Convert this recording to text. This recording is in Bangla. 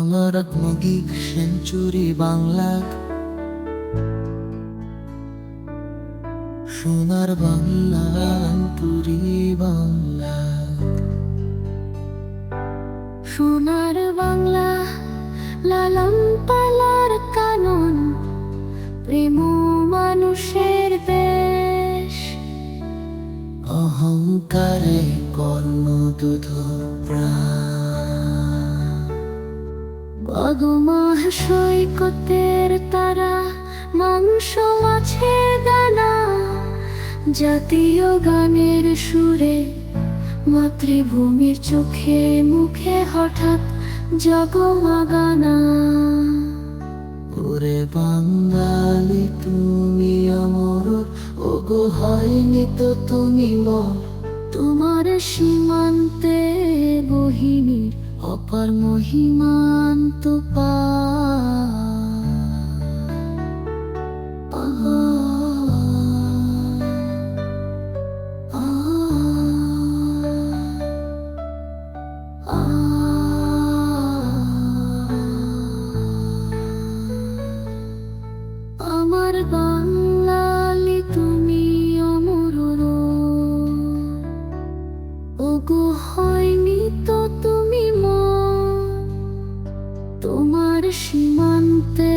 আমার আত্মগীত সেঞ্চুরি বাংলা, সোনার বাংলা, তুরি বাংলা। সোনার বাংলা, লালন পালার কানন, প্রেম মানুষের দেশ। অহংকারে কর্মদুধ প্রাণ, বগমাহ সৈকতের তারা, মাংস মাছের দানা, জাতীয় গানের সুরে, মাতৃভূমির চোখে মুখে হঠাৎ জগমাগানা। ওরে বাঙালি তুমি অমর, ওগো হয়নি তো তুমি মর। তোমার সীমান্তে বহিনীর অপার মহিমান্ত আমার বাঙালি তুমি অমর, ওগো হয়নি তো তুমি মর। তোমার সীমান্তে